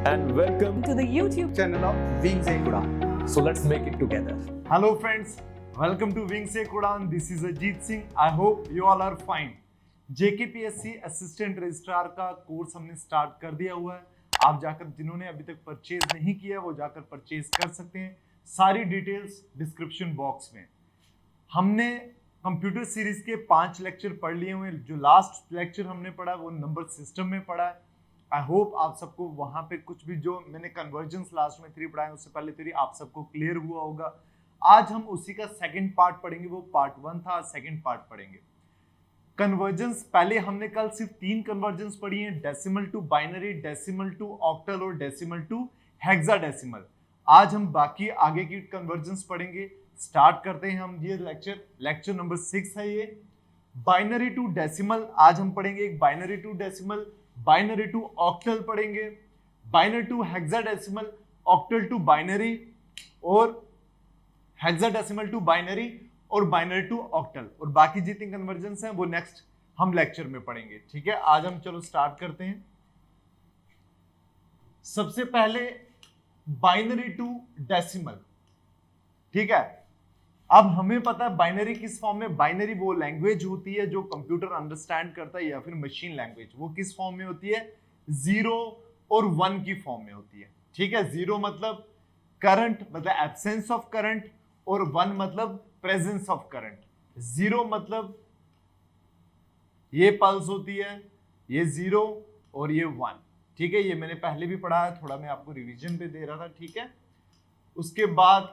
and welcome to the YouTube channel of Wings Ek Udan. So let's make it together. Hello friends, welcome to Wings Ek Udan. This is Ajit Singh. I hope you all are fine. JKPSC assistant registrar का course हमने start कर दिया हुआ है. आप जाकर जिन्होंने अभी तक परचेज नहीं किया वो जाकर परचेज कर सकते हैं. सारी डिटेल्स डिस्क्रिप्शन बॉक्स में. हमने कंप्यूटर सीरीज के 5 लेक्चर पढ़ लिए हुए. जो लास्ट लेक्चर हमने पढ़ा वो नंबर सिस्टम में पढ़ा है. आई होप आप सबको वहां पे कुछ भी जो मैंने कन्वर्जेंस लास्ट में 3 पढ़ाए उससे पहले 3 आप सबको क्लियर हुआ होगा. आज हम उसी का सेकंड पार्ट पढ़ेंगे. वो पार्ट 1 था, सेकंड पार्ट पढ़ेंगे. कन्वर्जेंस पहले हमने कल सिर्फ 3 कन्वर्जेंस पढ़ी हैं. Decimal to binary, decimal to octal और डेसिमल टू हेक्साडेसिमल. आज हम बाकी आगे की कन्वर्जेंस पढ़ेंगे. स्टार्ट करते हैं हम ये लेक्चर नंबर 6 है ये. बाइनरी टू डेसिमल आज हम पढ़ेंगे. एक binary to decimal, binary to octal पढ़ेंगे, binary to hexadecimal, octal to binary और हेक्साडेसिमल टू बाइनरी और बाइनरी टू ऑक्टल. और बाकी जितनी कन्वर्जेंस हैं वो नेक्स्ट हम लेक्चर में पढ़ेंगे. ठीक है, आज हम चलो स्टार्ट करते हैं. सबसे पहले बाइनरी टू डेसिमल. ठीक है, अब हमें पता है बाइनरी किस फॉर्म में. बाइनरी वो लैंग्वेज होती है जो कंप्यूटर अंडरस्टैंड करता है या फिर मशीन लैंग्वेज. वो किस फॉर्म में होती है? 0 और 1 की फॉर्म में होती है. ठीक है, 0 मतलब करंट मतलब एब्सेंस ऑफ करंट और 1 मतलब प्रेजेंस ऑफ करंट. 0 मतलब ये पल्स होती है, ये 0 और ये 1. ठीक है, ये मैंने पहले भी पढ़ा है, थोड़ा मैं आपको रिवीजन पे दे रहा था. ठीक है, उसके बाद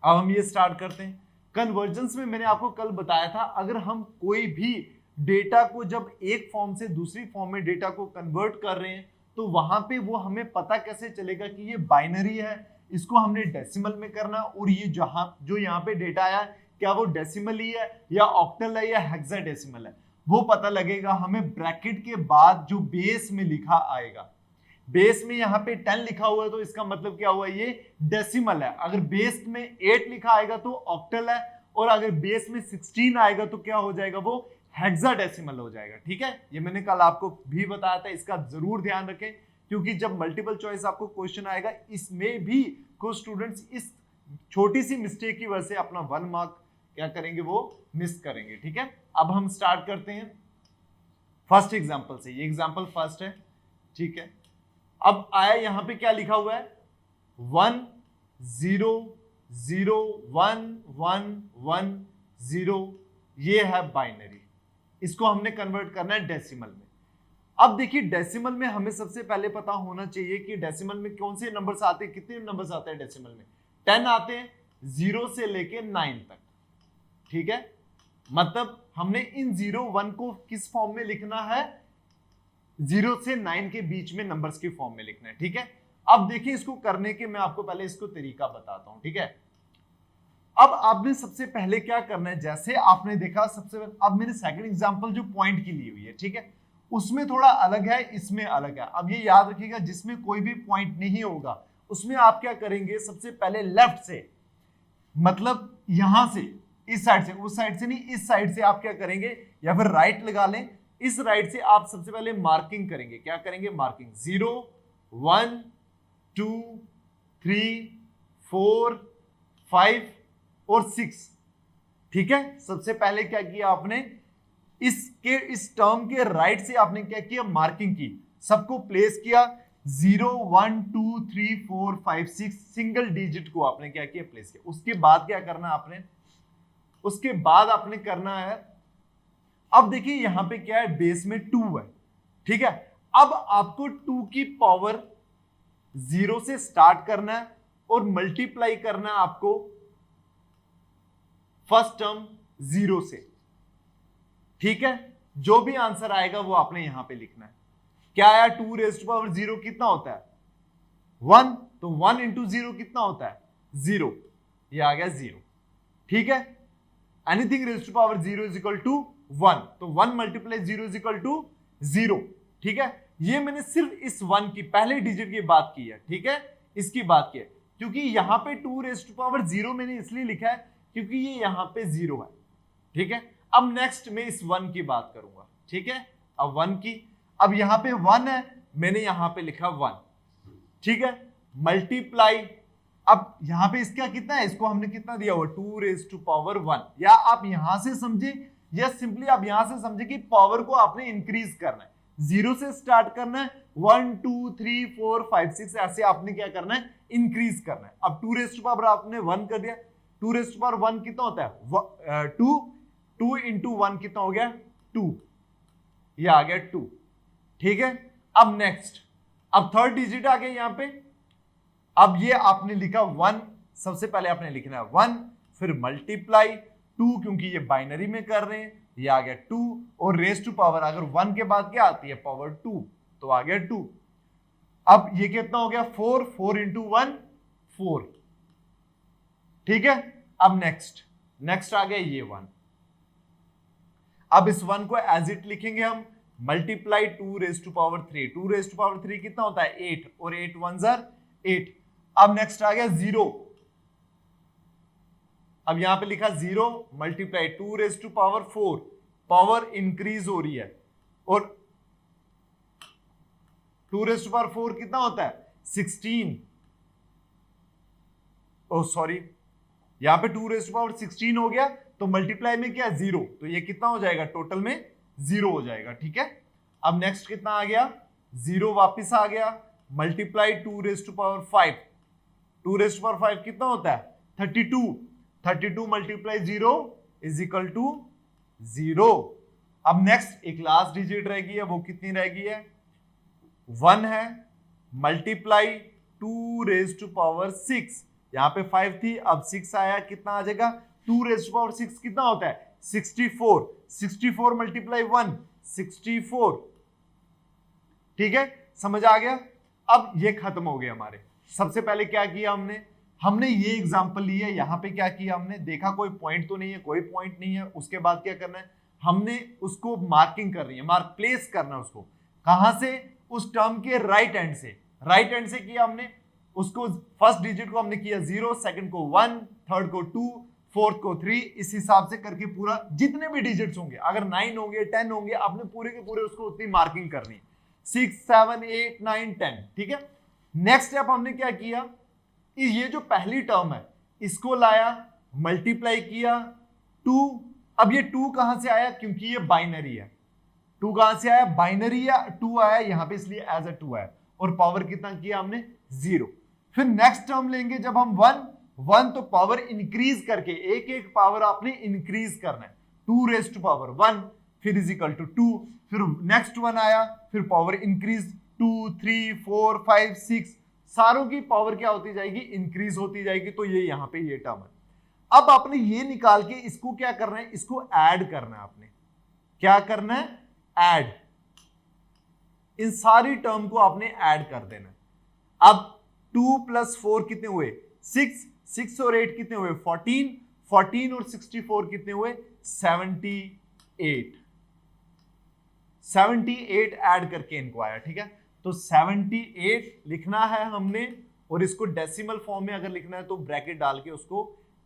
अब हम ये स्टार्ट करते हैं. कन्वर्जेंस में मैंने आपको कल बताया था अगर हम कोई भी डेटा को जब एक फॉर्म से दूसरी फॉर्म में डेटा को कन्वर्ट कर रहे हैं तो वहां पे वो हमें पता कैसे चलेगा कि ये बाइनरी है, इसको हमने डेसिमल में करना, और ये जो यहाँ पे डेटा आया क्या वो डेसिमल ही है या ऑक्टल है या हेक्साडेसिमल है, वो पता लगेगा हमें ब्रैकेट के बाद जो बेस में लिखा आएगा. बेस में यहाँ पे 10 लिखा हुआ है तो इसका मतलब क्या हुआ, ये डेसिमल है. अगर बेस में 8 लिखा आएगा तो ऑक्टल है, और अगर बेस में 16 आएगा तो क्या हो जाएगा, वो हेक्साडेसिमल हो जाएगा. ठीक है, ये मैंने कल आपको भी बताया था. इसका जरूर ध्यान रखें क्योंकि जब मल्टीपल चॉइस आपको क्वेश्चन आएगा इसमें भी कुछ स्टूडेंट्स इस छोटी सी मिस्टेक की वजह से अपना 1 मार्क क्या करेंगे, वो मिस करेंगे. ठीक है, अब हम स्टार्ट करते हैं फर्स्ट एग्जाम्पल से. ये एग्जाम्पल फर्स्ट है. ठीक है, अब आया यहां पे क्या लिखा हुआ है, 1 0 0 1 1 1 0. ये है बाइनरी. इसको हमने कन्वर्ट करना है डेसिमल में. अब देखिए डेसिमल में हमें सबसे पहले पता होना चाहिए कि डेसिमल में कौन से नंबर्स आते हैं. कितने नंबर्स आते हैं डेसिमल में? 10 आते हैं, 0 से लेके 9 तक. ठीक है, मतलब हमने इन 0 1 को किस फॉर्म में लिखना है, 0 से 9 के बीच में नंबर्स की फॉर्म में लिखना है. ठीक है, अब देखिए इसको करने के मैं आपको पहले इसको तरीका बताता हूं. ठीक है, अब आपने सबसे पहले क्या करना है, जैसे आपने देखा सबसे पहले, अब मैंने सेकंड एग्जांपल जो पॉइंट की ली हुई है, ठीक है, उसमें थोड़ा अलग है, इसमें अलग है. अब ये याद रखिएगा जिसमें कोई भी पॉइंट नहीं होगा उसमें आप क्या करेंगे, सबसे पहले लेफ्ट से, मतलब यहां से, इस साइड से, उस साइड से नहीं, इस साइड से आप क्या करेंगे, या फिर राइट लगा लें. इस राइट से आप सबसे पहले मार्किंग करेंगे. क्या करेंगे? मार्किंग. 0 1 2 3 4 5 और 6. ठीक है, सबसे पहले क्या किया आपने, इस टर्म के राइट से आपने क्या किया, मार्किंग की, सबको प्लेस किया. 0 1 2 3 4 5 6 सिंगल डिजिट को आपने क्या किया, प्लेस किया. उसके बाद क्या करना आपने, उसके बाद आपने करना है, अब देखिए यहां पे क्या है, बेस में 2 है. ठीक है, अब आपको 2 की पावर 0 से स्टार्ट करना है और मल्टीप्लाई करना है आपको फर्स्ट टर्म 0 से. ठीक है, जो भी आंसर आएगा वो आपने यहां पे लिखना है. क्या आया, 2 रेज़ टू पावर 0 कितना होता है, 1. तो 1 इंटू 0 कितना होता है, 0. ये आ गया 0. ठीक है, anything raise to power 0 is equal to 1. तो 1 मल्टीप्लाई 0 इज इक्वल टू 0. ठीक है, ये मैंने सिर्फ इस 1 की पहले डिजिट की बात की है. ठीक है, इसकी बात की है क्योंकि यहां पे 2 रेज़ टू पावर 0 मैंने इसलिए लिखा है क्योंकि ये यहां पे 0 है. ठीक है, अब नेक्स्ट में इस 1 की बात करूंगा. ठीक है, अब 1 की, अब यहां पे 1 है मैंने यहां पे लिखा 1, ठीक है, मल्टीप्लाई, अब यहां पे इसका कितना है, इसको हमने कितना दिया हुआ 2 रेज टू पावर 1, या आप यहां से समझे या सिंपली आप यहां से समझे कि पावर को आपने इंक्रीज करना है, 0 से स्टार्ट करना है, 1 2 3 4 5 6 ऐसे आपने क्या करना है, इंक्रीज करना है। अब 2 रेज टू पावर आपने 1 कर दिया, 2 रेज टू पावर 1 कितना होता है 2 इंटू 1 कितना हो गया 2, ये आ गया 2, ठीक है। अब नेक्स्ट, अब थर्ड डिजिट आ गया यहां पे, अब ये आपने लिखा 1, सबसे पहले आपने लिखना है 1, फिर मल्टीप्लाई 2, क्योंकि ये बाइनरी में कर रहे हैं, ये आ गया 2, और रेज टू पावर अगर 1 के बाद क्या आती है पावर 2, तो आ गया 2। अब ये कितना हो गया 4, 4 इंटू 1 4, ठीक है। अब नेक्स्ट आ गया ये 1, अब इस 1 को एज इट लिखेंगे हम, multiply 2 raise to power 3, 2 raise to power 3 कितना होता है 8, और 8 1 8। अब नेक्स्ट आ गया 0, अब यहां पे लिखा 0 multiply 2 raise to power 4, power increase हो रही है, और 2 रेज टू पावर 4 कितना होता है 16, ओ सॉरी, यहां पे 2 रेज टू पावर 16 हो गया, तो मल्टीप्लाई में क्या 0, तो ये कितना हो जाएगा टोटल में 0 हो जाएगा, ठीक है। अब नेक्स्ट कितना आ गया 0 वापिस आ गया, multiply 2 raise to power 5, 2 raise to power 5 कितना होता है 32, 32 मल्टीप्लाई 0 इज इक्वल टू 0। अब नेक्स्ट एक लास्ट डिजिट रहेगी है, वो कितनी रहेगी है 1 है, मल्टीप्लाई 2 रेज टू पावर 6, यहां पे 5 थी, अब 6 आया, कितना आ जाएगा 2 रेज टू पावर 6 कितना होता है 64, 64 मल्टीप्लाई 1 64, ठीक है, समझ आ गया। अब ये खत्म हो गया हमारे। सबसे पहले क्या किया हमने ये एग्जांपल लिया, यहां पे क्या किया हमने देखा कोई पॉइंट तो नहीं है, कोई पॉइंट नहीं है, उसके बाद क्या करना है, हमने उसको मार्किंग करनी है, मार्क प्लेस करना है उसको, कहां से, उस टर्म के राइट एंड से, राइट एंड से किया हमने, उसको फर्स्ट डिजिट को हमने किया 0, सेकंड को 1, थर्ड को 2, फोर्थ को 3, इस हिसाब से करके पूरा जितने भी डिजिट्स होंगे, अगर 9 होंगे 10 होंगे, आपने पूरे के पूरे उसको उतनी मार्किंग करनी है, 6 7 8 9 10, ठीक है। नेक्स्ट स्टेप हमने क्या किया, ये जो पहली टर्म है इसको लाया, मल्टीप्लाई किया 2, अब ये 2 कहां से आया, क्योंकि ये बाइनरी है, 2 कहां से आया बाइनरी या 2 आया यहां पे, इसलिए एज अ 2 आया, और पावर कितना किया हमने 0। फिर नेक्स्ट टर्म लेंगे जब हम 1, तो पावर इंक्रीज करके एक एक पावर आपने इंक्रीज करना है, 2 रेज टू पावर 1 फिर इज इक्वल टू 2, फिर नेक्स्ट 1 आया, फिर पावर इंक्रीज 2 3 4 5 6, सारों की पावर क्या होती जाएगी इंक्रीज होती जाएगी, तो ये यहां पे ये टर्म है। अब आपने ये निकाल के इसको क्या करना है, इसको ऐड करना है, आपने क्या करना है ऐड, इन सारी टर्म को आपने ऐड कर देना है। अब 2 + 4 कितने हुए 6, 6 और 8 कितने हुए 14, 14 और 64 कितने हुए 78, 78 ऐड करके इनको आया, ठीक है। तो 78 लिखना है हमने, और इसको डेसिमल फॉर्म में अगर लिखना है तो ब्रैकेट डाल के उसको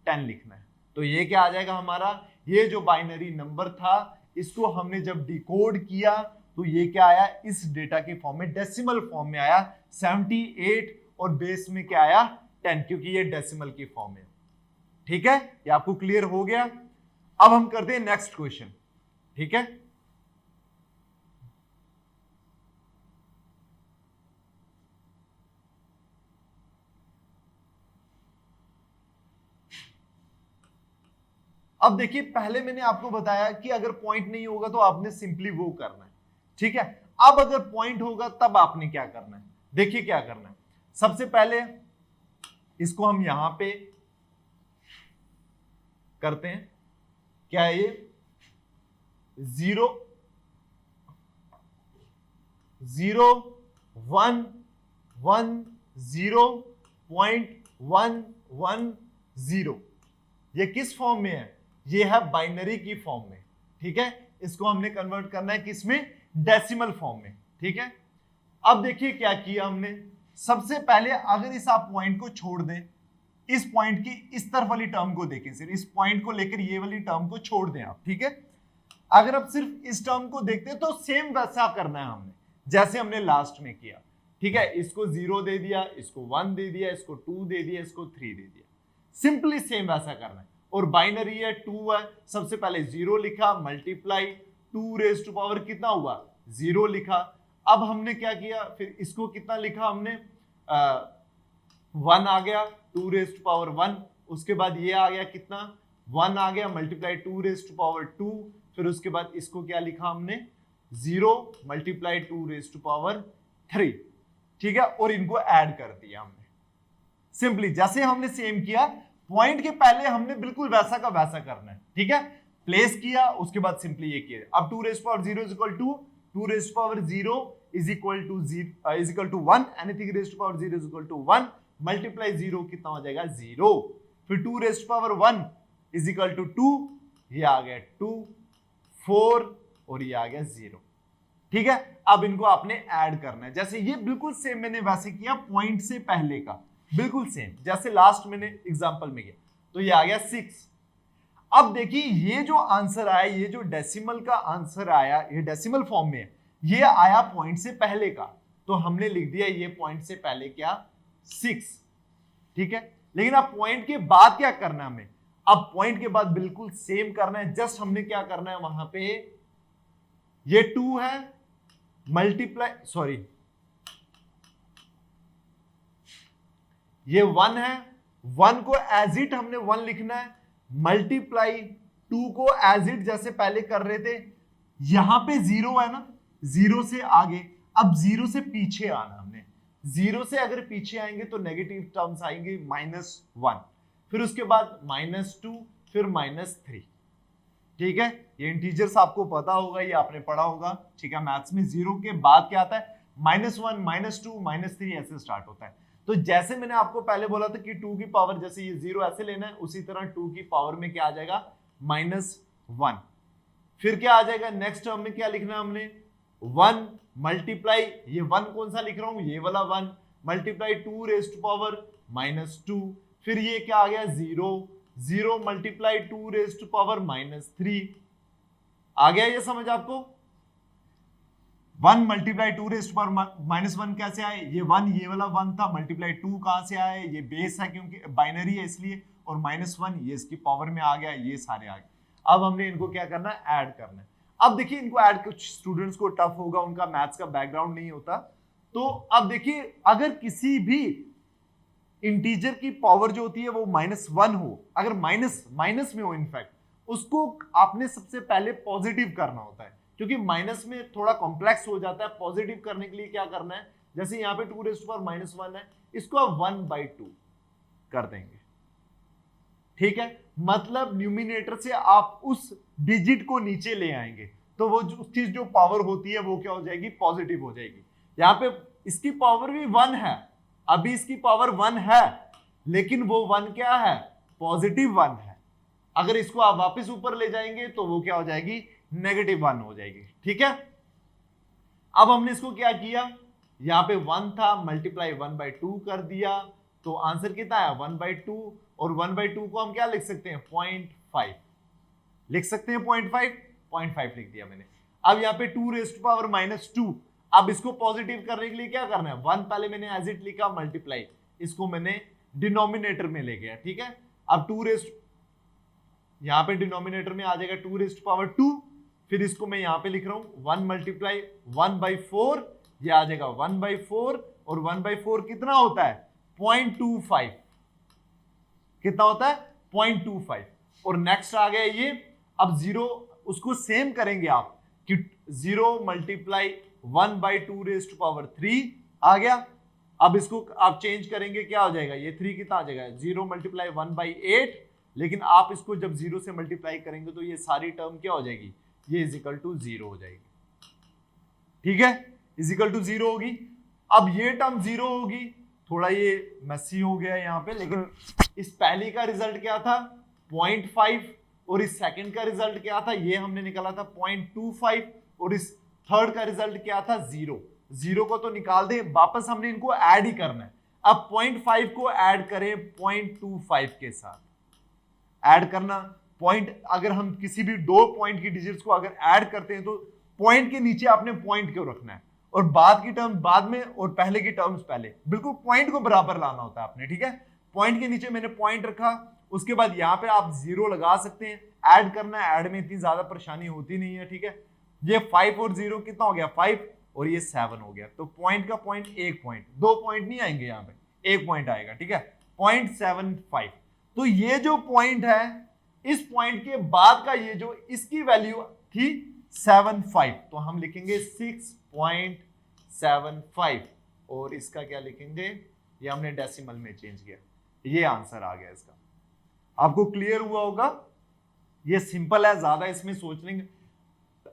10 लिखना है, तो ये क्या आ जाएगा हमारा, ये जो बाइनरी नंबर था इसको हमने जब डिकोड किया तो ये क्या आया, इस डेटा के फॉर्म में डेसिमल फॉर्म में आया 78, और बेस में क्या आया 10, क्योंकि ये डेसिमल की फॉर्म है, ठीक है। ये आपको क्लियर हो गया। अब हम करते हैं नेक्स्ट क्वेश्चन, ठीक है। अब देखिए पहले मैंने आपको बताया कि अगर पॉइंट नहीं होगा तो आपने सिंपली वो करना है, ठीक है। अब अगर पॉइंट होगा तब आपने क्या करना है, देखिए क्या करना है। सबसे पहले इसको हम यहां पे करते हैं, क्या है ये 0 0 1 1 0.110, ये किस फॉर्म में है, ये है बाइनरी की फॉर्म में, ठीक है। इसको हमने कन्वर्ट करना है किसमें, डेसिमल फॉर्म में, ठीक है। अब देखिए क्या किया हमने, सबसे पहले अगर इस आप पॉइंट को छोड़ दें, इस पॉइंट की इस तरफ वाली टर्म को देखें, सिर्फ इस पॉइंट को लेकर ये वाली टर्म को छोड़ दें आप, ठीक है। अगर आप सिर्फ इस टर्म को देखते हैं तो सेम वैसा करना है हमने, जैसे हमने लास्ट में किया, ठीक है। इसको 0 दे दिया, इसको 1 दे दिया, इसको 2 दे दिया, इसको 3 दे दिया। सिंपली सेम वैसा करना है। और बाइनरी है, 2 है, सबसे पहले 0 लिखा, मल्टीप्लाई 2 रेज टू पावर कितना हुआ 0 लिखा। अब हमने क्या किया, फिर इसको कितना लिखा हमने 1 आ गया 2 रेज टू पावर 1, उसके बाद ये आ गया कितना 1 आ गया, मल्टीप्लाई 2 रेज टू पावर 2, फिर उसके बाद इसको क्या लिखा हमने 0 मल्टीप्लाई 2 रेज टू पावर 3, ठीक है। और इनको ऐड कर दिया हमने सिंपली, जैसे हमने सेम किया, पॉइंट के पहले हमने बिल्कुल वैसा का वैसा करना है, ठीक है। प्लेस किया, उसके बाद सिंपली ये किया। अब 2 raise power 0 is equal to 2 raise power 0 is equal to 1, anything raise power 0 is equal to 1, multiply 0 कितना हो जाएगा 0, फिर 2 raise power 1 is equal to 2, ये आ गया 2, 4 और ये आ गया 0, ठीक है। अब इनको आपने ऐड करना है, जैसे ये बिल्कुल सेम मैंने वैसे किया पॉइंट से पहले का, बिल्कुल सेम जैसे लास्ट मैंने एग्जांपल में किया। तो ये आ गया 6। अब देखिए ये जो आंसर आया, ये जो डेसिमल का आंसर आया, ये डेसिमल फॉर्म में है, ये आया पॉइंट से पहले का, तो हमने लिख दिया ये पॉइंट से पहले क्या 6, ठीक है। लेकिन अब पॉइंट के बाद क्या करना है हमें, अब पॉइंट के बाद बिल्कुल सेम करना है। जस्ट हमने क्या करना है, वहां पे ये 2 है, मल्टीप्लाई सॉरी ये 1 है, 1 को एज इट हमने 1 लिखना है, मल्टीप्लाई 2 को एज इट जैसे पहले कर रहे थे। यहां पे 0 है ना, 0 से आगे, अब 0 से पीछे आना हमने, 0 से अगर पीछे आएंगे तो नेगेटिव टर्म्स आएंगे -1, फिर उसके बाद -2, फिर -3, ठीक है। ये इंटीजर्स आपको पता होगा, ये आपने पढ़ा होगा, ठीक है। मैथ्स में 0 के बाद क्या आता है -1, -2, -3 ऐसे स्टार्ट होता है। तो जैसे मैंने आपको पहले बोला था कि 2 की पावर, जैसे ये 0 ऐसे लेना है, उसी तरह 2 की पावर में क्या आ जाएगा -1, फिर क्या आ जाएगा नेक्स्ट टर्म में क्या लिखना है हमने 1 मल्टीप्लाई, ये 1 कौन सा लिख रहा हूं, ये वाला 1 मल्टीप्लाई 2 रेज टू पावर -2, फिर ये क्या आ गया 0 मल्टीप्लाई 2 रेज टू पावर -3। आ गया ये समझ आपको। 1 मल्टीप्लाई 2 रेज टू पावर -1 कैसे आए, ये 1 ये वाला 1 था, मल्टीप्लाई 2 कहां से आए, ये बेस है क्योंकि बाइनरी है इसलिए, और -1 ये इसकी पावर में आ गया, ये सारे आ गए। अब हमने इनको क्या करना है ऐड करना है। अब देखिए इनको ऐड, कुछ स्टूडेंट्स को टफ होगा, उनका मैथ्स का बैकग्राउंड नहीं होता, तो अब देखिए अगर किसी भी इंटीजर की पावर जो होती है वो -1 हो, अगर माइनस में हो, इनफैक्ट उसको आपने सबसे पहले पॉजिटिव करना होता है, क्योंकि माइनस में थोड़ा कॉम्प्लेक्स हो जाता है। पॉजिटिव करने के लिए क्या करना है, जैसे यहाँ पे 2 रेज़ टू पावर -1 है, इसको आप 1/2 कर देंगे, ठीक है। मतलब न्यूमिनेटर से आप उस डिजिट को नीचे ले आएंगे, तो वो उसकी जो पावर होती है वो क्या हो जाएगी पॉजिटिव हो जाएगी। यहाँ पे इसकी पावर भी 1 है, अभी इसकी पावर 1 है, लेकिन वो 1 क्या है पॉजिटिव 1 है। अगर इसको आप वापस ऊपर ले जाएंगे तो वो क्या हो जाएगी -1 हो जाएगी, ठीक है। अब हमने इसको क्या किया, यहाँ पे 1 था, मल्टीप्लाई 1/2 कर दिया, तो आंसर कितना है 1/2, और 1/2 को हम क्या लिख सकते हैं 0.5 लिख सकते हैं, 0.5 लिख दिया मैंने। अब यहाँ पे 2 रेज़ टू पावर -2, अब इसको पॉजिटिव करने के लिए क्या करना है 1 पहले मैंने एज इट लिखा, मल्टीप्लाई इसको मैंने डिनोमिनेटर में ले गया, ठीक है। अब 2 रेज़ यहाँ पे डिनोमिनेटर में आ जाएगा 2 रेज़ टू पावर 2, फिर इसको मैं यहाँ पे लिख रहा हूँ 1 मल्टीप्लाई 1/4, ये आ जाएगा 1/4, और 1/4 कितना होता है 0.25, कितना होता है 0.25, और नेक्स्ट आ गया ये। अब 0 उसको सेम करेंगे आप कि 0 मल्टीप्लाई 1/2 रेज़ टू पावर 3 आ गया। अब इसको आप चेंज करेंगे, क्या हो जाएगा ये 3 कितना आ जाएगा 0 मल्टीप्लाई 1/8, लेकिन आप इसको जब 0 से मल्टीप्लाई करेंगे तो ये सारी टर्म क्या हो जाएगी, ये इज इक्वल टू 0 हो जाएगी, ठीक है, इज इक्वल टू 0 होगी। अब ये टर्म 0 होगी, थोड़ा ये मैसी हो गया यहाँ पे, लेकिन इस पहली का रिजल्ट क्या था 0.5, और इस सेकंड का रिजल्ट क्या था, ये हमने निकाला था 0.25, और इस थर्ड का रिजल्ट क्या था 0 को तो निकाल दे, वापस हमने इनको ऐड ही करना है। अब 0.5 को ऐड करें 0.25 के साथ, ऐड करना पॉइंट, अगर हम किसी भी 2 पॉइंट की डिजिट्स को अगर ऐड करते हैं तो पॉइंट के नीचे आपने पॉइंट क्यों रखना है, और बाद की टर्म बाद में और पहले की टर्म्स पहले, बिल्कुल पॉइंट को बराबर लाना होता है आपने, ठीक है। पॉइंट के नीचे मैंने पॉइंट रखा, उसके बाद यहाँ पे आप जीरो लगा सकते हैं, ऐड करना है, ऐड में इतनी ज्यादा परेशानी होती नहीं है, ठीक है। ये 5 और 0 कितना हो गया 5 और ये 7 हो गया, तो पॉइंट का पॉइंट एक पॉइंट, दो पॉइंट नहीं आएंगे यहाँ पे, एक पॉइंट आएगा, ठीक है, 0.75। तो ये जो पॉइंट है, इस पॉइंट के बाद का ये जो इसकी वैल्यू थी 75, तो हम लिखेंगे 6.75 और इसका क्या लिखेंगे, ये हमने डेसिमल में चेंज किया, ये आंसर आ गया इसका। आपको क्लियर हुआ होगा, ये सिंपल है, ज्यादा इसमें सोच लेंगे।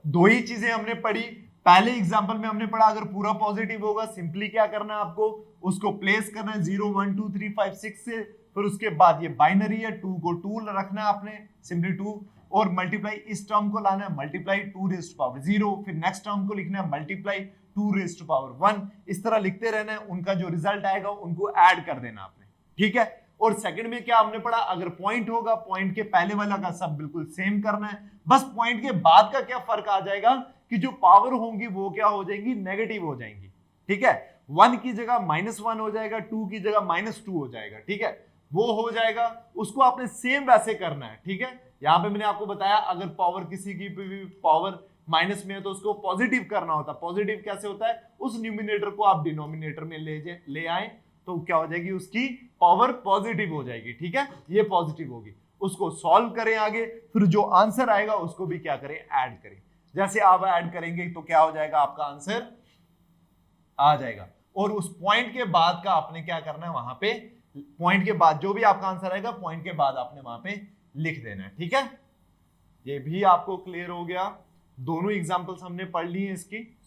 दो ही चीजें हमने पढ़ी, पहले एग्जांपल में हमने पढ़ा अगर पूरा पॉजिटिव होगा सिंपली क्या करना है आपको, उसको प्लेस करना है 0 1 2 3 5 6 से, फिर उसके बाद ये बाइनरी है 2 को 2 रखना है आपने, सिंपली 2 और मल्टीप्लाई इस टर्म को लाना है, मल्टीप्लाई 2 रेज़ टू पावर 0, फिर नेक्स्ट टर्म को लिखना है मल्टीप्लाई 2 रेज़ टू पावर 1, इस तरह लिखते रहना है, उनका जो रिजल्ट आएगा उनको ऐड कर देना आपने, ठीक है। और सेकंड में क्या हमने पढ़ा, अगर पॉइंट होगा पॉइंट के पहले वाला का सब बिल्कुल सेम करना है, बस पॉइंट के बाद का क्या फर्क आ जाएगा कि जो पावर होंगी वो क्या हो जाएंगी, नेगेटिव हो जाएंगी, ठीक है। 1 की जगह -1 हो जाएगा, 2 की जगह -2 हो जाएगा, ठीक है, वो हो जाएगा, उसको आपने सेम वैसे करना है, ठीक है। यहां पे मैंने आपको बताया अगर पावर किसी की भी पावर माइनस में है तो उसको पॉजिटिव करना होता है। पॉजिटिव कैसे होता है, उस न्यूमिनेटर को आप डिनोमिनेटर में ले आए तो क्या हो जाएगी, उसकी पावर पॉजिटिव हो जाएगी, ठीक है, ये पॉजिटिव होगी। उसको सॉल्व करें आगे, फिर जो आंसर आएगा उसको भी क्या करें, ऐड करें। जैसे आप ऐड करेंगे तो क्या हो जाएगा, आपका आंसर आ जाएगा। और उस पॉइंट के बाद का आपने क्या करना है, वहां पे पॉइंट के बाद जो भी आपका आंसर आएगा पॉइंट के बाद आपने वहां पे लिख देना है, ठीक है। ये भी आपको क्लियर हो गया, दोनों एग्जांपल्स हमने पढ़ ली हैं इसकी।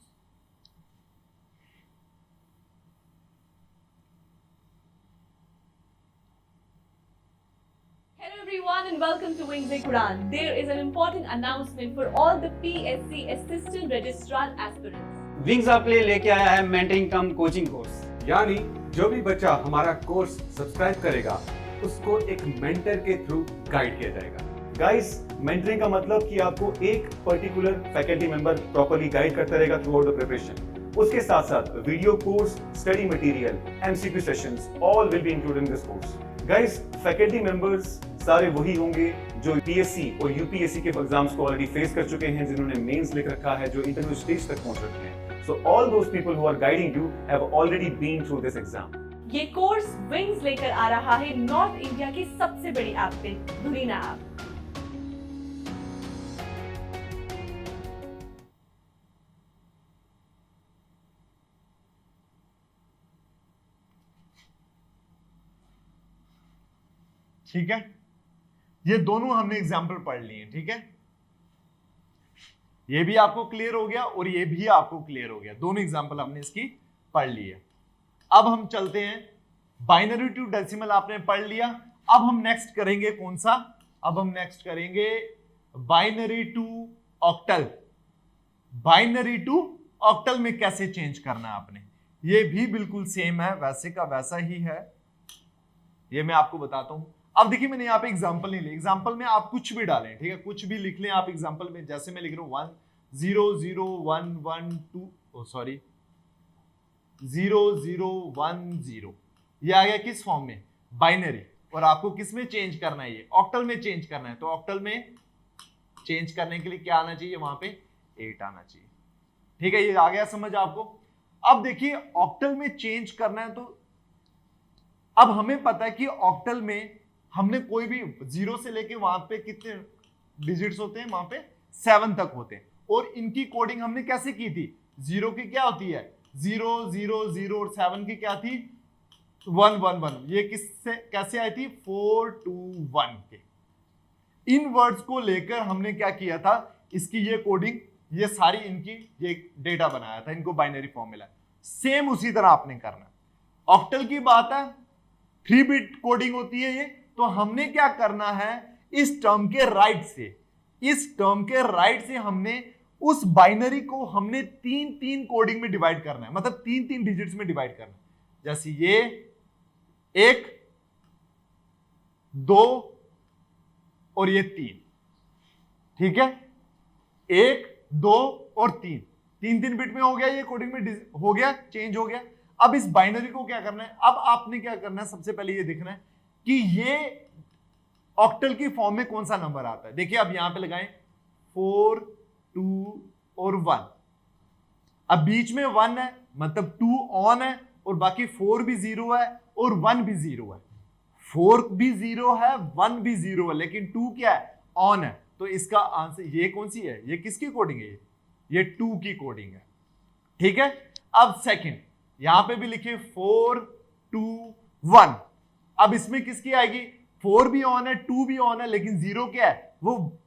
Everyone and welcome to Wings Quran. There is an important announcement for all the PSC Assistant Registrar aspirants. Wings आपके लिए लेके आया है मेंटरिंग कम कोचिंग कोर्स, यानी जो भी बच्चा हमारा कोर्स सब्सक्राइब करेगा उसको एक मेंटर के थ्रू गाइड किया जाएगा। गाइस, मेंटरिंग का मतलब कि आपको एक particular faculty member properly guide करता रहेगा थ्रू आउट द प्रिपरेशन। उसके साथ साथ video course, study material, MCQ sessions all will be included in this course. Guys, faculty members सारे वही होंगे जो पीएससी और यूपीएससी के एग्जाम्स को ऑलरेडी फेस कर चुके हैं, जिन्होंने मेंस लिख रखा है, जो इंटरव्यू स्टेज तक पहुंच चुके हैं। So all those people who are guiding you have already been through this exam. ये कोर्स विंग्स लेकर आ रहा है नॉर्थ इंडिया की सबसे बड़ी ऐप पे, दुरीना ऐप। ठीक है, ये दोनों हमने एग्जाम्पल पढ़ लिए, ठीक है। ये भी आपको क्लियर हो गया और ये भी आपको क्लियर हो गया, दोनों एग्जाम्पल हमने इसकी पढ़ ली है। अब हम चलते हैं, बाइनरी टू डेसिमल आपने पढ़ लिया, अब हम नेक्स्ट करेंगे कौन सा, अब हम नेक्स्ट करेंगे binary to octal. Binary to octal में कैसे चेंज करना है आपने, ये भी बिल्कुल सेम है, वैसे का वैसा ही है, ये मैं आपको बताता हूं। अब देखिए मैंने यहाँ पे एग्जांपल नहीं लिया, एग्जांपल में आप कुछ भी डालें, ठीक है, कुछ भी लिख लें आप एग्जांपल में, जैसे मैं लिख रहा हूं 1 0 0 1 1 2 सॉरी 0 0 1 0, ये आ गया किस फॉर्म में, बाइनरी। और आपको किस में चेंज करना है, ये ऑक्टल में चेंज करना है, तो ऑक्टल में चेंज करने के लिए क्या आना चाहिए, वहां पे 8 आना चाहिए, ठीक है, ये आ गया समझ आपको। अब देखिए ऑक्टल में चेंज करना है, तो अब हमें पता है कि ऑक्टल में हमने कोई भी 0 से लेके वहां पे कितने डिजिट्स होते हैं, वहां पे 7 तक होते हैं, और इनकी कोडिंग हमने कैसे की थी, 0 की क्या होती है 0 0 0 और 7 की क्या थी 1 1 1, ये किससे कैसे आई थी 4 2 1 के। इन वर्ड्स को लेकर हमने क्या किया था, इसकी ये कोडिंग, ये सारी इनकी ये डेटा बनाया था, इनको बाइनरी फॉर्मूला, सेम उसी तरह आपने करना। ऑक्टल की बात है, 3 बिट कोडिंग होती है ये, तो हमने क्या करना है, इस टर्म के राइट से, इस टर्म के राइट से हमने उस बाइनरी को हमने 3 कोडिंग में डिवाइड करना है, मतलब 3 डिजिट्स में डिवाइड करना है। जैसे ये 1 2 और ये 3, ठीक है, 1 2 और 3, 3 बिट में हो गया, ये कोडिंग में हो गया, चेंज हो गया। अब इस बाइनरी को क्या करना है, अब आपने क्या करना है, सबसे पहले ये देखना है कि ये ऑक्टल की फॉर्म में कौन सा नंबर आता है। देखिए अब यहां पे लगाएं 4, 2 और 1। अब बीच में 1 है, मतलब 2 ऑन है और बाकी 4 भी 0 है और 1 भी 0 है। 4 भी 0 है, 1 भी 0 है, लेकिन 2 क्या है, ऑन है। तो इसका आंसर ये कौन सी है, ये किसकी कोडिंग है, ये 2 की कोडिंग है। ठीक है, अब सेकंड यहां पे भी लिखे 4, 2, 1। अब इसमें किसकी आएगी, 4 भी ऑन है, 2 भी ऑन है, लेकिन 0 क्या है, वो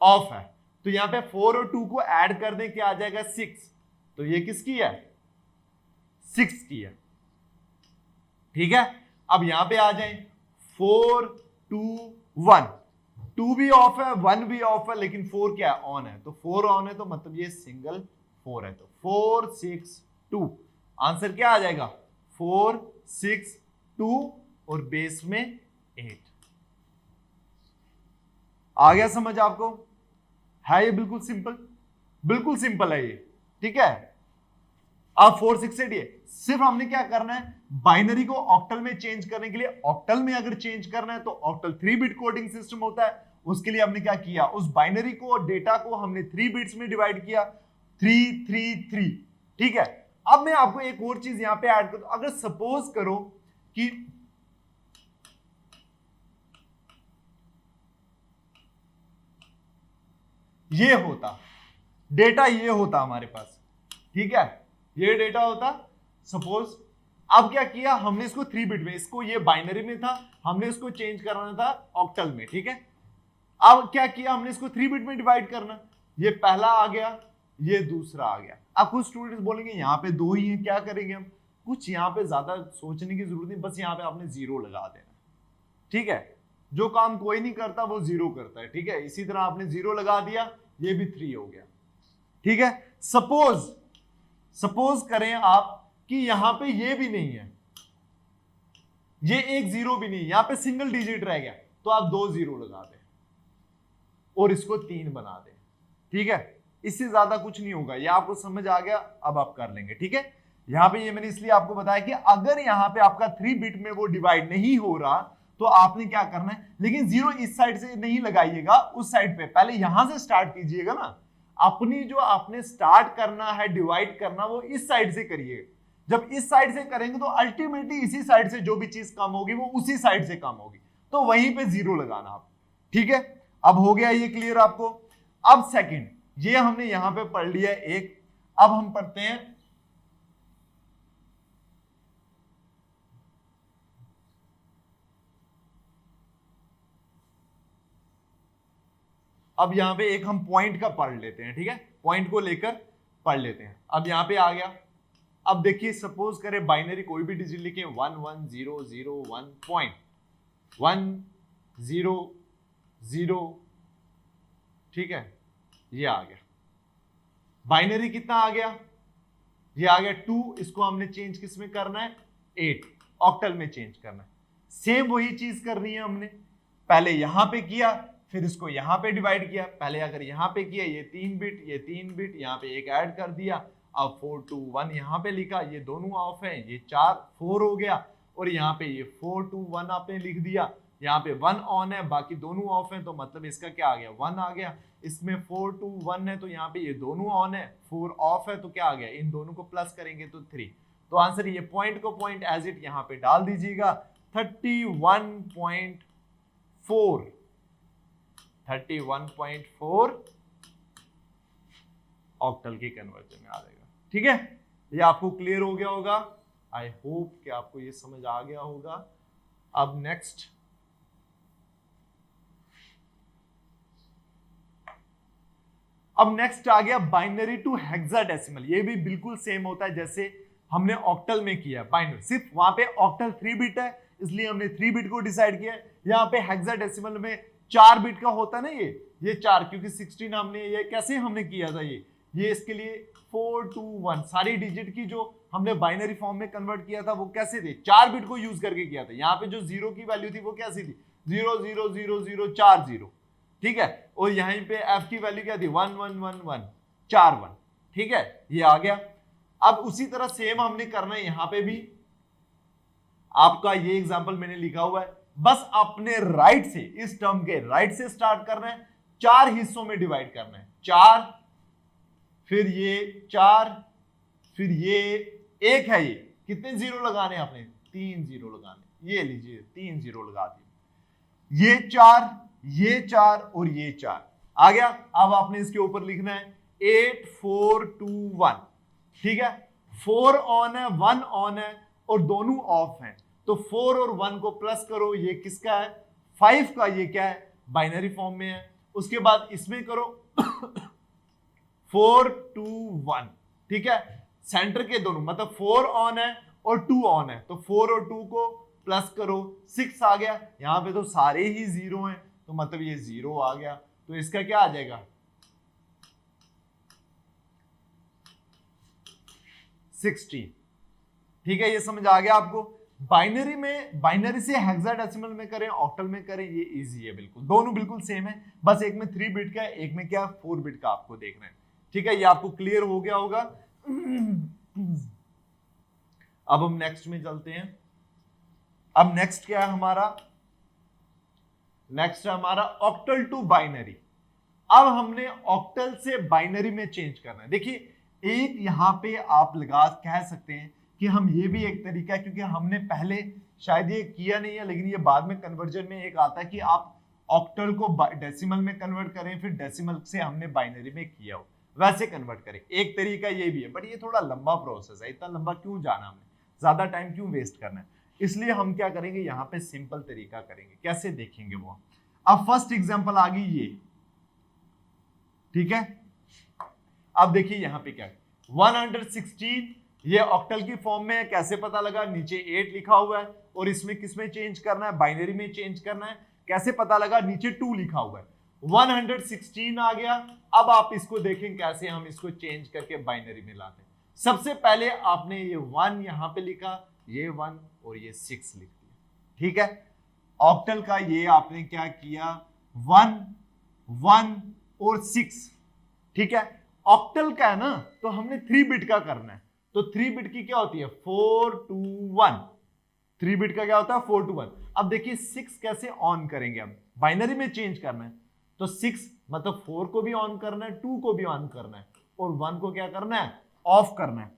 ऑफ है। तो यहां पे 4 और 2 को ऐड कर दें, क्या आ जाएगा 6। तो ये किसकी है, 6 की है। ठीक है, अब यहां पे आ जाएं 4, 2, 1। 2 भी ऑफ है, 1 भी ऑफ है, लेकिन 4 क्या है, ऑन है। तो 4 ऑन है, तो मतलब ये सिंगल 4 है। तो 4, 6, 2 आंसर क्या आ जाएगा, 4, 6, 2 और बेस में 8। आ गया समझ आपको, है ये बिल्कुल सिंपल, बिल्कुल सिंपल है ये। ठीक है, अब 4, 6, 8 ये सिर्फ हमने क्या करना है, बाइनरी को ऑक्टल में चेंज करने के लिए, ऑक्टल में अगर चेंज करना है तो ऑक्टल 3 बिट कोडिंग सिस्टम होता है। उसके लिए हमने क्या किया, उस बाइनरी को, डेटा को हमने 3 बिट्स में डिवाइड किया, 3, 3, 3। ठीक है, अब मैं आपको एक और चीज यहां पे ऐड करूं। अगर सपोज करो कि ये होता डेटा, ये होता हमारे पास, ठीक है, ये डेटा होता सपोज। अब क्या किया हमने, इसको 3 बिट में, इसको ये बाइनरी में था, हमने इसको चेंज करना था ऑक्टल में। ठीक है, अब क्या किया हमने, इसको 3 बिट में डिवाइड करना, ये पहला आ गया, ये दूसरा आ गया। अब कुछ स्टूडेंट्स बोलेंगे यहाँ पे 2 ही हैं, क्या करेंगे हम, कुछ यहाँ पे ज्यादा सोचने की जरूरत नहीं, बस यहाँ पे आपने 0 लगा देना। ठीक है, जो काम कोई नहीं करता वो 0 करता है। ठीक है, इसी तरह आपने 0 लगा दिया, ये भी 3 हो गया। ठीक है, सपोज करें आप कि यहां पे ये भी नहीं है, ये एक 0 भी नहीं, यहां पे सिंगल डिजिट रह गया, तो आप 2 0 लगा दें और इसको 3 बना दें। ठीक है, इससे ज्यादा कुछ नहीं होगा। ये आपको समझ आ गया, अब आप कर लेंगे। ठीक है, यहां पे ये मैंने इसलिए आपको बताया कि अगर यहां पे आपका 3 बिट में वो डिवाइड नहीं हो रहा तो आपने क्या करना है, लेकिन 0 इस साइड से नहीं लगाइएगा, उस साइड पे पहले यहां से स्टार्ट कीजिएगा ना। अपनी जो आपने स्टार्ट करना है डिवाइड करना, वो इस साइड से करिए। जब इस साइड से करेंगे तो अल्टीमेटली इसी साइड से जो भी चीज कम होगी वो उसी साइड से कम होगी, तो वहीं पे 0 लगाना आप। ठीक है, अब हो गया ये क्लियर आपको। अब सेकंड, ये हमने यहां पे पढ़ लिया एक, अब हम पढ़ते हैं अब यहां पे एक हम पॉइंट का पढ़ लेते हैं। ठीक है, पॉइंट को लेकर पढ़ लेते हैं। अब यहां पे आ गया, अब देखिए सपोज करें बाइनरी कोई भी डिजिट लिखें 1 1 0 0 1 पॉइंट 1 0 0। ठीक है, ये आ गया बाइनरी, कितना आ गया, ये आ गया 2। इसको हमने चेंज किस में करना है, 8 ऑक्टल में चेंज करना है। सेम वही चीज करनी है हमने, पहले यहां पे किया, फिर इसको यहां पे डिवाइड किया। पहले अगर यहां पे किया, ये 3 बिट, ये 3 बिट, यहां पे एक ऐड कर दिया। अब 4 2 1 यहां पे लिखा, ये दोनों ऑफ है, ये 4 4 हो गया, और यहां पे ये 4 2 1 आपने लिख दिया। यहाँ पे 1 ऑन है, बाकी दोनों ऑफ है, तो मतलब इसका क्या आ गया, 1 आ गया। इसमें 4 2 1 है, तो यहाँ पे ये दोनों ऑन है, 4 ऑफ है, तो क्या आ गया, इन दोनों को प्लस करेंगे तो 3। तो आंसर ये पॉइंट को पॉइंट एज इट यहाँ पे डाल दीजिएगा, 31.4 ऑक्टल की कन्वर्जन में आ जाएगा। ठीक है, ये आपको क्लियर हो गया होगा। आई होप कि आपको ये समझ आ गया होगा। अब नेक्स्ट आ गया बाइनरी टू हेक्साडेसिमल। ये भी बिल्कुल सेम होता है जैसे हमने ऑक्टल में किया बाइनरी, सिर्फ वहां पे ऑक्टल 3 बिट है, इसलिए हमने 3 बिट को डिसाइड किया। यहाँ पे हेक्साडेसिमल में 4 बिट का होता है ना, ये 4, क्योंकि 16 हमने, ये कैसे हमने किया था, ये इसके लिए 4 2 1 सारी डिजिट की जो हमने बाइनरी फॉर्म में कन्वर्ट किया था वो कैसे थे, 4 बिट को यूज करके किया था। यहाँ पे जो 0 की वैल्यू थी वो कैसी थी, 0 0 0 0 4 0। ठीक है, और यहीं पे f की वैल्यू क्या थी, 1 1 1 1 4 1। ठीक है, ये आ गया। अब उसी तरह सेम हमने करना है यहां पे भी। आपका ये एग्जांपल मैंने लिखा हुआ है, बस अपने राइट से, इस टर्म के राइट से स्टार्ट करना है, 4 हिस्सों में डिवाइड करना है, 4, फिर ये 4, फिर ये 1 है, ये कितने जीरो लगाने आपने, 3 जीरो लगाने, ये लीजिए 3 जीरो लगा दिए, ये 4, ये 4 और ये 4 आ गया। अब आपने इसके ऊपर लिखना है 8 4 2 1, ठीक है, 4 ऑन है, 1 ऑन है और दोनों ऑफ हैं, तो 4 और 1 को प्लस करो, ये किसका है, 5 का, ये क्या है, बाइनरी फॉर्म में है। उसके बाद इसमें करो 4 2 1, ठीक है, सेंटर के दोनों, मतलब 4 ऑन है और 2 ऑन है, तो 4 और 2 को प्लस करो, 6 आ गया। यहां पे तो सारे ही जीरो हैं, तो मतलब ये 0 आ गया, तो इसका क्या आ जाएगा, 16, ठीक है, ये समझ आ गया आपको। बाइनरी में, बाइनरी से हेक्साडेसिमल में करें, ऑक्टल में करें, ये इजी है बिल्कुल, दोनों बिल्कुल सेम है, बस एक में 3 बिट का है, एक में क्या 4 बिट का आपको देखना है, ठीक है, ये आपको क्लियर हो गया होगा। अब हम नेक्स्ट में चलते हैं। अब नेक्स्ट क्या है हमारा, नेक्स्ट है हमारा ऑक्टल टू बाइनरी। अब हमने ऑक्टल से बाइनरी में चेंज करना है। देखिए, एक यहां पे आप लगा कह सकते हैं कि हम, ये भी एक तरीका है, क्योंकि हमने पहले शायद ये किया नहीं है, लेकिन ये बाद में कन्वर्जन में एक आता है कि आप ऑक्टल को डेसिमल में कन्वर्ट करें, फिर डेसिमल से हमने बाइनरी में किया हो वैसे कन्वर्ट करें, एक तरीका ये भी है, बट ये थोड़ा लंबा प्रोसेस है, इतना लंबा क्यों जाना, हमें ज्यादा टाइम क्यों वेस्ट करना है, इसलिए हम क्या करेंगे, यहाँ पे सिंपल तरीका करेंगे। कैसे देखेंगे वो, अब फर्स्ट एग्जांपल आ गई ये, ठीक है। अब देखिए यहाँ पे क्या है, 116, ये ऑक्टल की फॉर्म में है, कैसे पता लगा, नीचे 8 लिखा हुआ है और इसमें किसमें चेंज करना है, बाइनरी में चेंज करना है, कैसे पता लगा, नीचे 2 लिखा हुआ है, 116 आ गया। अब आप इसको देखें कैसे हम इसको चेंज करके बाइनरी में लाते हैं। सबसे पहले आपने ये 1 यहां पे लिखा, ये 1 और ये 6 लिख दिया, ठीक है। ऑक्टल का ये आपने क्या किया, 1 1 और 6, ठीक है। ऑक्टल का है ना, तो हमने 3 बिट का करना है, तो 3 बिट की क्या होती है, 4 2 1, 3 बिट का क्या होता है, 4 2 1। अब देखिए 6 कैसे ऑन करेंगे, हम बाइनरी में चेंज करना है, तो 6 मतलब 4 को भी ऑन करना है, 2 को भी ऑन करना है और 1 को क्या करना है, ऑफ करना है।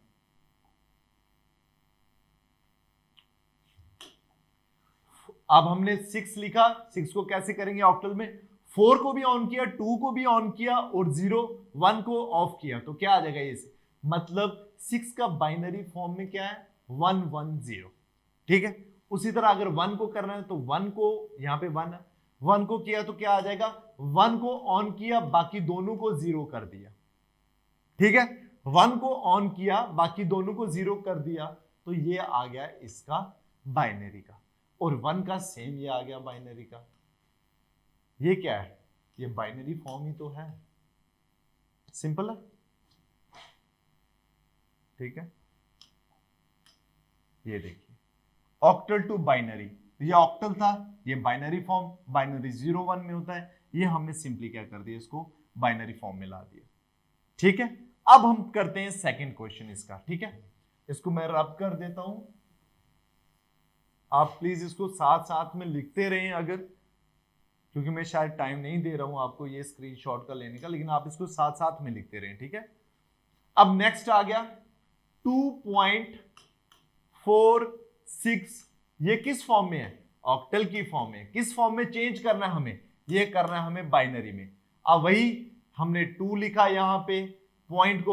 अब हमने 6 लिखा, 6 को कैसे करेंगे ऑक्टल में, 4 को भी ऑन किया, 2 को भी ऑन किया और 0 1 को ऑफ किया, तो क्या आ जाएगा ये, मतलब 6 का बाइनरी फॉर्म में क्या है, 1 1 0, ठीक है। उसी तरह अगर 1 को करना है तो 1 को, यहाँ पे 1 है, 1 को किया तो क्या आ जाएगा, 1 को ऑन किया, बाकी दोनों को 0 कर दिया, ठीक है। 1 को ऑन किया, बाकी दोनों को 0 कर दिया, तो ये आ गया इसका बाइनरी का, और 1 का सेम ये आ गया बाइनरी का। ये क्या है, ये बाइनरी फॉर्म ही तो है, सिंपल है, ठीक है। ये देखिए ऑक्टल टू बाइनरी, ये ऑक्टल था, ये बाइनरी फॉर्म, बाइनरी 0 1 में होता है, ये हमने सिंपली क्या कर दिया, इसको बाइनरी फॉर्म में ला दिया, ठीक है। अब हम करते हैं सेकंड क्वेश्चन इसका, ठीक है। इसको मैं रब कर देता हूं, आप प्लीज इसको साथ साथ में लिखते रहें, अगर, क्योंकि मैं शायद टाइम नहीं दे रहा हूं आपको ये स्क्रीनशॉट का लेने का, लेकिन आप इसको साथ साथ में लिखते रहें, ठीक है। अब नेक्स्ट आ गया 2.46, ये किस फॉर्म में है, ऑक्टल की फॉर्म में, किस फॉर्म में चेंज करना है हमें, ये करना है हमें बाइनरी में। अब वही हमने 2 लिखा, यहां पे पॉइंट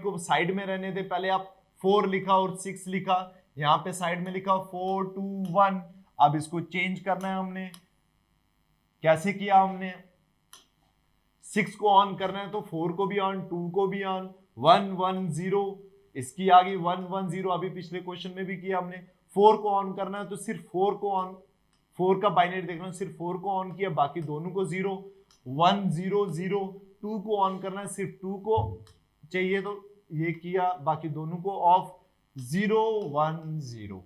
को साइड में रहने दे, पहले आप 4 लिखा और 6 लिखा, यहां पे साइड में लिखा 4 2 1। अब इसको चेंज करना है हमने, कैसे किया हमने, 6 को ऑन करना है तो 4 को भी ऑन, 2 को भी ऑन, 1 1 0, इसकी आ गई 1 1 0, अभी पिछले क्वेश्चन में भी किया हमने। 4 को ऑन करना है तो सिर्फ 4 को ऑन, 4 का बाइनरी देखना, सिर्फ 4 को ऑन किया, बाकी दोनों को 0 1 0 0। 2 को ऑन करना है, सिर्फ 2 को चाहिए तो ये किया, बाकी दोनों को ऑफ, 0 1 0,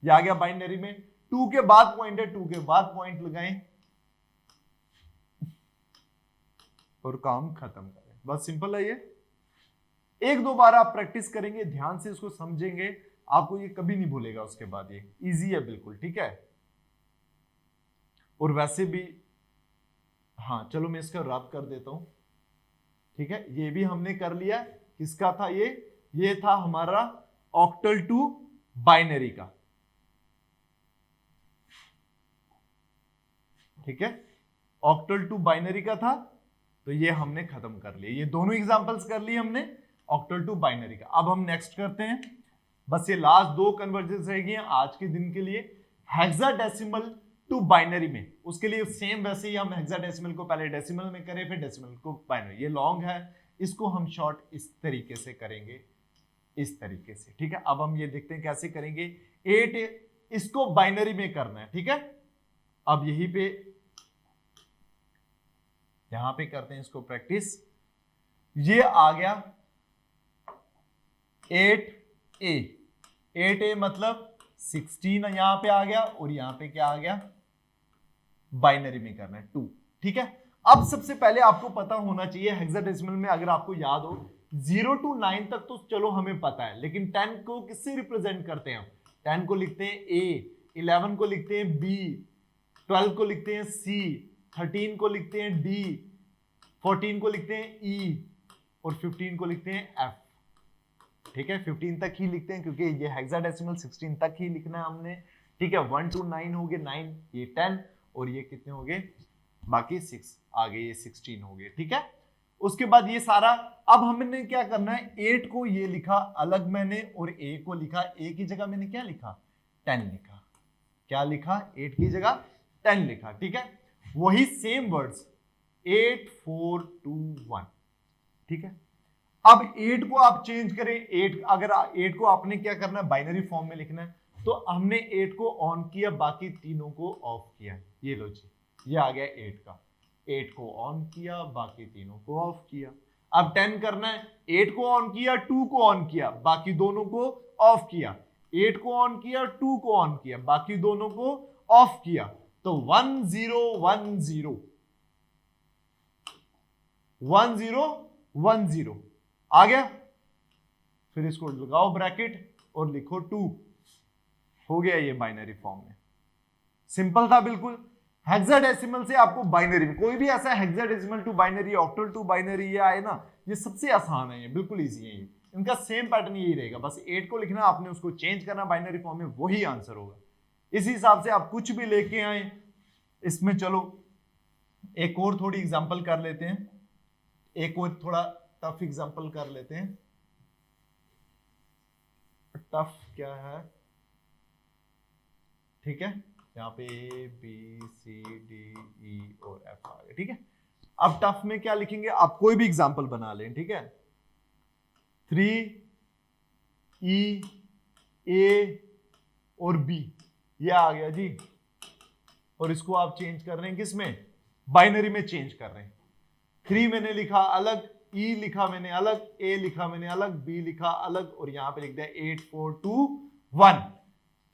ये आ गया बाइनरी में। 2 के बाद पॉइंट है, 2 के बाद पॉइंट लगाएं और काम खत्म करें, बस सिंपल है ये। एक दो बार आप प्रैक्टिस करेंगे, ध्यान से इसको समझेंगे, आपको ये कभी नहीं भूलेगा उसके बाद। ये इजी है बिल्कुल, ठीक है। और वैसे भी हाँ चलो मैं इसका रब कर देता हूं, ठीक है। ये भी हमने कर लिया। किसका था ये था हमारा ऑक्टल टू बाइनरी का, ठीक है। ऑक्टल टू बाइनरी का था, तो ये हमने खत्म कर लिया। ये दोनों एग्जांपल्स कर लिए हमने ऑक्टल टू बाइनरी का। अब हम नेक्स्ट करते हैं, बस ये लास्ट दो कन्वर्जेंस रह गई हैं आज के दिन के लिए। हेक्साडेसिमल टू बाइनरी में, उसके लिए सेम वैसे ही हम हेक्साडेसिमल को पहले डेसिमल में करें, फिर डेसिमल को बाइनरी। ये लॉन्ग है, इसको हम शॉर्ट इस तरीके से करेंगे, इस तरीके से, ठीक है। अब हम ये देखते हैं कैसे करेंगे। 8 इसको बाइनरी में करना है, ठीक है। अब यहीं पे यहां पे करते हैं इसको प्रैक्टिस। ये आ गया 8a, 8a मतलब 16 यहां पे आ गया, और यहां पे क्या आ गया, बाइनरी में करना है 2, ठीक है। अब सबसे पहले आपको पता होना चाहिए हेक्साडेसिमल में, अगर आपको याद हो 0 to 9 तक तो चलो हमें पता है, लेकिन 10 को किससे रिप्रेजेंट करते हैं हम? 10 को लिखते हैं A, 11 को लिखते हैं B, 12 को लिखते हैं C, 13 को लिखते हैं D, 14 को लिखते हैं E, और 15 को लिखते हैं F, ठीक है। 15 तक ही लिखते हैं क्योंकि ये हेक्साडेसिमल 16 तक ही लिखना है हमने, ठीक है। 1 to 9 हो गए 9, ये 10, और ये कितने हो गए, बाकी 6 आगे, ये 16 हो गए, ठीक है। उसके बाद ये सारा, अब हमने क्या करना है, 8 को ये लिखा अलग मैंने, और A को लिखा, A की जगह मैंने क्या लिखा, 10 लिखा। क्या लिखा, 8 की जगह 10 लिखा, ठीक है। वही सेम वर्ड्स 8 4 2 1, ठीक है। अब 8 को आप चेंज करें, 8 अगर 8 को आपने क्या करना है, बाइनरी फॉर्म में लिखना है, तो हमने 8 को ऑन किया, बाकी तीनों को ऑफ किया। ये लो जी, ये आ गया 8 का, 8 को ऑन किया, बाकी तीनों को ऑफ किया। अब 10 करना है, 8 को ऑन किया, 2 को ऑन किया, बाकी दोनों को ऑफ किया। 8 को ऑन किया, 2 को ऑन किया, बाकी दोनों को ऑफ किया। तो 1 0 1 0 1 0 1 0 आ गया। फिर इसको लगाओ ब्रैकेट और लिखो 2, हो गया ये बाइनरी फॉर्म में। सिंपल था बिल्कुल। हेक्साडेसिमल से आपको बाइनरी में कोई भी ऐसा hexadecimal to binary, octal to binary ये आए ना, ये सबसे आसान है, ये बिल्कुल इजी है। ये इनका सेम पैटर्न यही रहेगा, बस 8 को लिखना, आपने उसको चेंज करना बाइनरी फॉर्म में, वही आंसर होगा। इसी हिसाब से आप कुछ भी लेके आए इसमें। चलो एक और थोड़ी एग्जांपल कर लेते हैं, एक और थोड़ा टफ एग्जांपल कर लेते हैं। टफ क्या है, ठीक है, यहाँ पे A B C D E और F आ गया, ठीक है। अब टफ में क्या लिखेंगे, आप कोई भी एग्जांपल बना लें, ठीक है। 3 E A और B ये आ गया जी, और इसको आप चेंज कर रहे हैं किसमें, बाइनरी में चेंज कर रहे हैं। 3 मैंने लिखा अलग, E लिखा मैंने अलग, A लिखा मैंने अलग, B लिखा अलग, और यहां पे लिख दिया 8 4 2 1।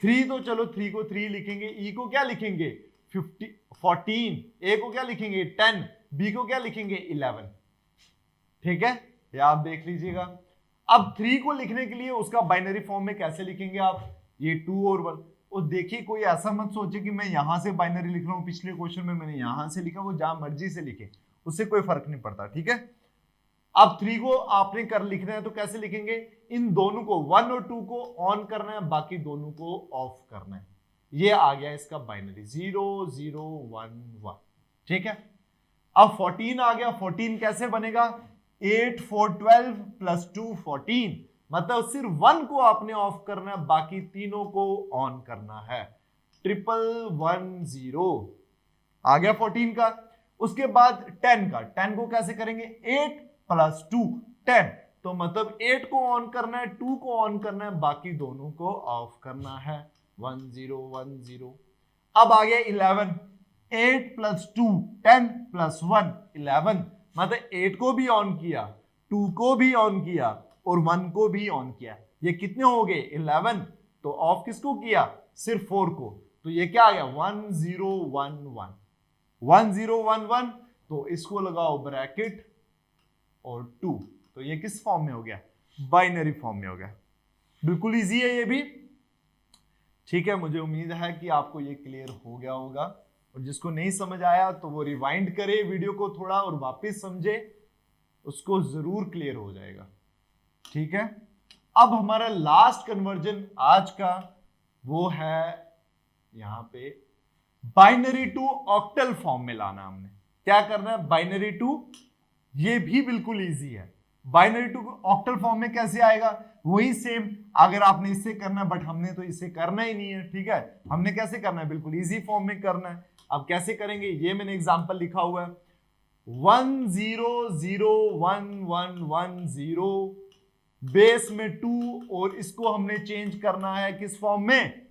3 तो चलो 3 को 3 लिखेंगे, E को क्या लिखेंगे 14, A को क्या लिखेंगे 10, B को क्या लिखेंगे 11, ठीक है। ये आप देख लीजिएगा। अब 3 को लिखने के लिए उसका बाइनरी फॉर्म में कैसे लिखेंगे आप, ये 2 और 1। और देखिए कोई ऐसा मत सोचे कि मैं यहां से बाइनरी लिख रहा हूं, पिछले क्वेश्चन में मैंने यहां से लिखा, वो जहां मर्जी से लिखे, उससे कोई फर्क नहीं पड़ता, ठीक है। अब 3 को आपने कर लिखना है तो कैसे लिखेंगे, इन दोनों को 1 और 2 को ऑन करना है, बाकी दोनों को ऑफ करना है। ये आ गया इसका बाइनरी 0 0 1 1, ठीक है। अब 14 आ गया, 14 कैसे बनेगा, 8 4 12 प्लस 2 14, मतलब सिर्फ 1 को आपने ऑफ करना है, बाकी तीनों को ऑन करना है। 1 आ गया 14 का। उसके बाद 10 का, 10 को कैसे करेंगे, 8 प्लस 2 10, तो मतलब 8 को ऑन करना है, 2 को ऑन करना है, बाकी दोनों को ऑफ करना है। 1 0 1 0। अब आ गया 11, 8 प्लस 2 10 प्लस 1 11, मतलब 8 को भी ऑन किया, 2 को भी ऑन किया, और 1 को भी ऑन किया। ये कितने हो गए 11, तो ऑफ किसको किया, सिर्फ 4 को, तो ये क्या आ गया 1 0 1 1 1 0 1 1। तो इसको लगाओ ब्रैकेट और 2, तो ये किस फॉर्म में हो गया, बाइनरी फॉर्म में हो गया। बिल्कुल इजी है ये भी। ठीक है, मुझे उम्मीद है कि आपको ये क्लियर हो गया होगा, और जिसको नहीं समझ आया तो वो रिवाइंड करे वीडियो को थोड़ा और वापस समझे, उसको जरूर क्लियर हो जाएगा। ठीक है, अब हमारा लास्ट कन्वर्जन आज का वो है यहां पे बाइनरी टू ऑक्टल फॉर्म में लाना। हमने क्या करना है, बाइनरी टू, ये भी बिल्कुल इजी है। बाइनरी टू ऑक्टल फॉर्म में कैसे आएगा, वही सेम अगर आपने इससे करना है, बट हमने तो इससे करना ही नहीं है। ठीक है, हमने कैसे करना है, बिल्कुल इजी फॉर्म में करना है। अब कैसे करेंगे, ये मैंने एग्जांपल लिखा हुआ है 10011110 बेस में 2, और इसको हमने चेंज करना है किस फॉर्म में,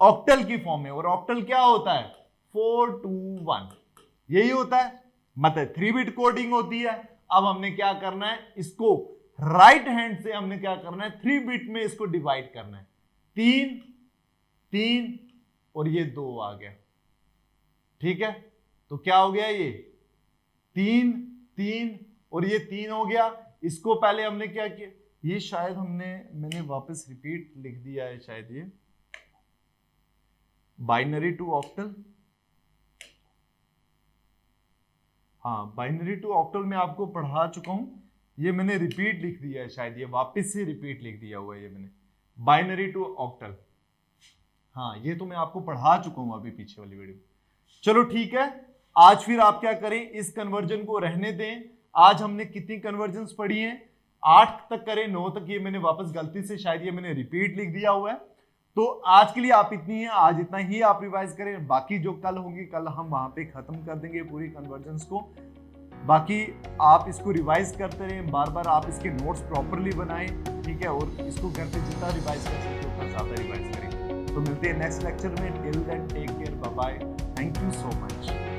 ऑक्टल की फॉर्म में। और ऑक्टल क्या होता है, 421, यही होता है, मतलब 3 बिट कोडिंग होती है। अब हमने क्या करना है, इसको राइट हैंड से हमने क्या करना है, 3 बिट में इसको डिवाइड करना है। 3 3 और ये 2 आ गया। ठीक है, तो क्या हो गया, ये 3 3 और ये 3 हो गया। इसको पहले हमने क्या किया, ये शायद मैंने वापस रिपीट लिख दिया है शायद, ये बाइनरी टू ऑक्टल, हाँ बाइनरी टू ऑक्टल में आपको पढ़ा चुका हूं, ये मैंने रिपीट लिख दिया है शायद, ये वापस से रिपीट लिख दिया हुआ है ये मैंने, बाइनरी टू ऑक्टल। हाँ, ये तो मैं आपको पढ़ा चुका हूं अभी पीछे वाली वीडियो। चलो ठीक है, आज फिर आप क्या करें, इस कन्वर्जन को रहने दें। आज हमने कितनी कन्वर्जन्स पढ़ी हैं, 8 तक करें, 9 तक ये मैंने वापस गलती से शायद ये मैंने रिपीट लिख दिया हुआ है। तो आज के लिए आप इतनी है, आज इतना ही आप रिवाइज करें। बाकी जो कल होंगी, कल हम वहां पे खत्म कर देंगे पूरी कन्वर्जन्स को। बाकी आप इसको रिवाइज करते रहें, बार बार आप इसके नोट्स प्रॉपरली बनाएं। ठीक है, और इसको घर पे जितना रिवाइज कर सकते हो उतना ज्यादा रिवाइज करें। तो मिलते हैं नेक्स्ट लेक्चर में। Till then take care, bye bye, thank you so much.